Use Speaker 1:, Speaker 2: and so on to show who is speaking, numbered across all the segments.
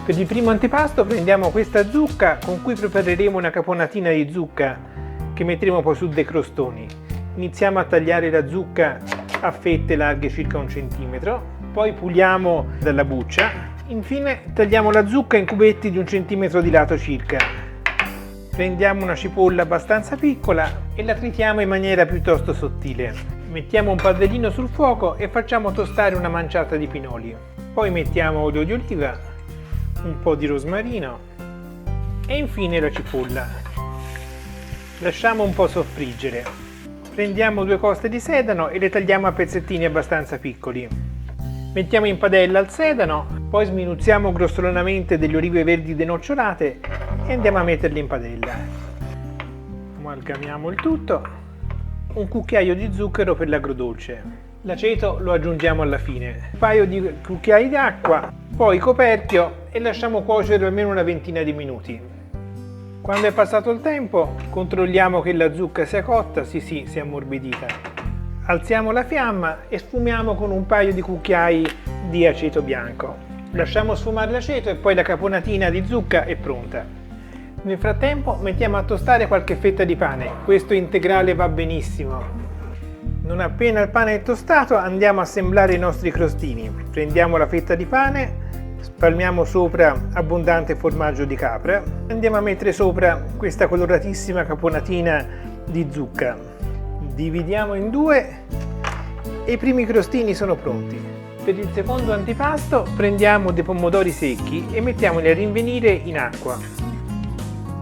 Speaker 1: Per il primo antipasto prendiamo questa zucca con cui prepareremo una caponatina di zucca che metteremo poi su dei crostoni. Iniziamo a tagliare la zucca a fette larghe circa 1 centimetro, poi puliamo dalla buccia, infine tagliamo la zucca in cubetti di 1 centimetro di lato circa. Prendiamo una cipolla abbastanza piccola e la tritiamo in maniera piuttosto sottile. Mettiamo un padellino sul fuoco e facciamo tostare una manciata di pinoli. Poi mettiamo olio di oliva, un po' di rosmarino e infine la cipolla. Lasciamo un po' soffriggere. Prendiamo 2 coste di sedano e le tagliamo a pezzettini abbastanza piccoli. Mettiamo in padella il sedano, poi sminuzziamo grossolanamente delle olive verdi denocciolate e andiamo a metterle in padella. Amalgamiamo il tutto. Un cucchiaio di zucchero per l'agrodolce. L'aceto lo aggiungiamo alla fine. Un paio di cucchiai d'acqua, poi coperchio e lasciamo cuocere almeno una ventina di minuti. Quando è passato il tempo, controlliamo che la zucca sia cotta, sì, si è ammorbidita. Alziamo la fiamma e sfumiamo con un paio di cucchiai di aceto bianco. Lasciamo sfumare l'aceto e poi la caponatina di zucca è pronta. Nel frattempo mettiamo a tostare qualche fetta di pane, questo integrale va benissimo. Non appena il pane è tostato andiamo a assemblare i nostri crostini. Prendiamo la fetta di pane, spalmiamo sopra abbondante formaggio di capra, andiamo a mettere sopra questa coloratissima caponatina di zucca. Dividiamo in 2 e i primi crostini sono pronti. Per il secondo antipasto prendiamo dei pomodori secchi e mettiamoli a rinvenire in acqua.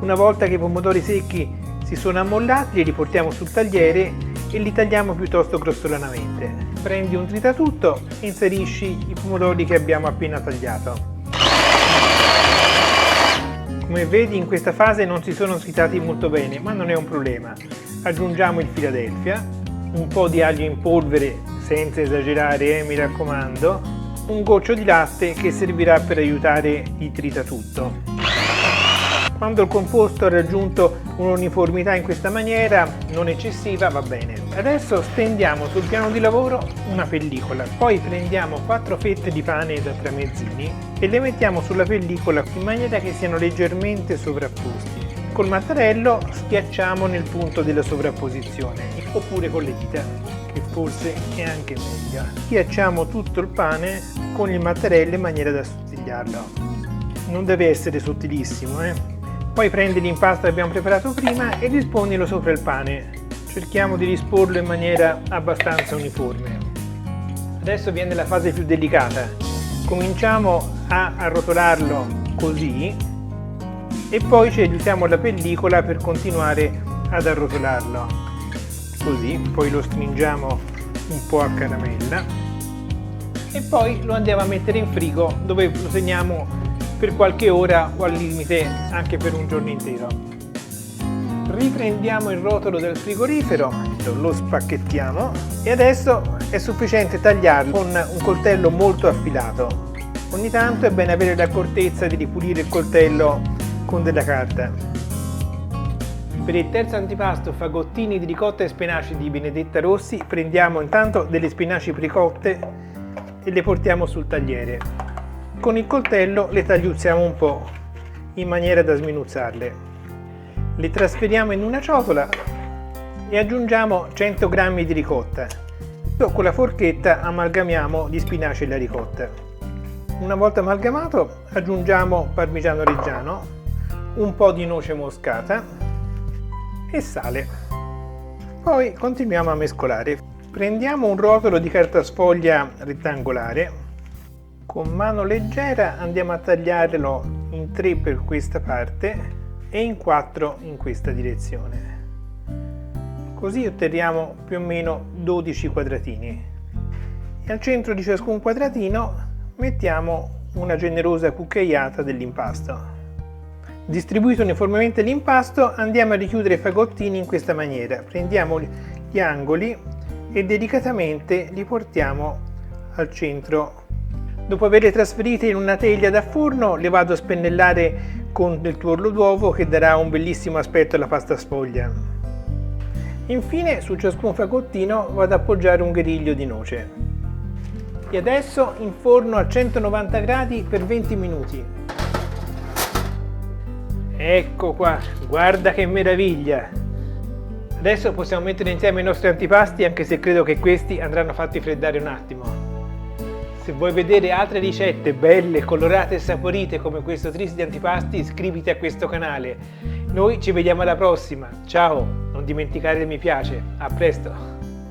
Speaker 1: Una volta che i pomodori secchi si sono ammollati li riportiamo sul tagliere e li tagliamo piuttosto grossolanamente. Prendi un tritatutto e inserisci i pomodori che abbiamo appena tagliato. Come vedi in questa fase non si sono sfitati molto bene, ma non è un problema. Aggiungiamo il Philadelphia, un po' di aglio in polvere senza esagerare, mi raccomando, un goccio di latte che servirà per aiutare il tritatutto. Quando il composto ha raggiunto un'uniformità in questa maniera, non eccessiva, va bene. Adesso stendiamo sul piano di lavoro una pellicola, poi prendiamo 4 fette di pane da tramezzini e le mettiamo sulla pellicola in maniera che siano leggermente sovrapposti. Col mattarello schiacciamo nel punto della sovrapposizione, oppure con le dita, che forse è anche meglio. Schiacciamo tutto il pane con il mattarello in maniera da assottigliarlo. Non deve essere sottilissimo, Poi prendi l'impasto che abbiamo preparato prima e dispondilo sopra il pane. Cerchiamo di disporlo in maniera abbastanza uniforme. Adesso viene la fase più delicata. Cominciamo a arrotolarlo così e poi ci aiutiamo la pellicola per continuare ad arrotolarlo. Così, poi lo stringiamo un po' a caramella e poi lo andiamo a mettere in frigo dove lo teniamo per qualche ora o al limite anche per un giorno intero. Riprendiamo il rotolo dal frigorifero, lo spacchettiamo e adesso è sufficiente tagliarlo con un coltello molto affilato. Ogni tanto è bene avere l'accortezza di ripulire il coltello con della carta. Per il terzo antipasto, fagottini di ricotta e spinaci di Benedetta Rossi, prendiamo intanto delle spinaci precotte e le portiamo sul tagliere. Con il coltello le tagliuzziamo un po' in maniera da sminuzzarle. Le trasferiamo in una ciotola e aggiungiamo 100 g di ricotta. Con la forchetta amalgamiamo gli spinaci e la ricotta. Una volta amalgamato aggiungiamo parmigiano reggiano, un po' di noce moscata e sale. Poi continuiamo a mescolare. Prendiamo un rotolo di carta sfoglia rettangolare. Con mano leggera andiamo a tagliarlo in 3 per questa parte e in 4 in questa direzione. Così otteniamo più o meno 12 quadratini. E al centro di ciascun quadratino mettiamo una generosa cucchiaiata dell'impasto. Distribuito uniformemente l'impasto andiamo a richiudere i fagottini in questa maniera. Prendiamo gli angoli e delicatamente li portiamo al centro. Dopo averle trasferite in una teglia da forno le vado a spennellare con del tuorlo d'uovo che darà un bellissimo aspetto alla pasta sfoglia. Infine su ciascun fagottino vado ad appoggiare un griglio di noce. E adesso in forno a 190 gradi per 20 minuti. Ecco qua, guarda che meraviglia! Adesso possiamo mettere insieme i nostri antipasti, anche se credo che questi andranno fatti freddare un attimo. Se vuoi vedere altre ricette belle, colorate e saporite come questo tris di antipasti, iscriviti a questo canale. Noi ci vediamo alla prossima, ciao! Non dimenticare il mi piace, a presto!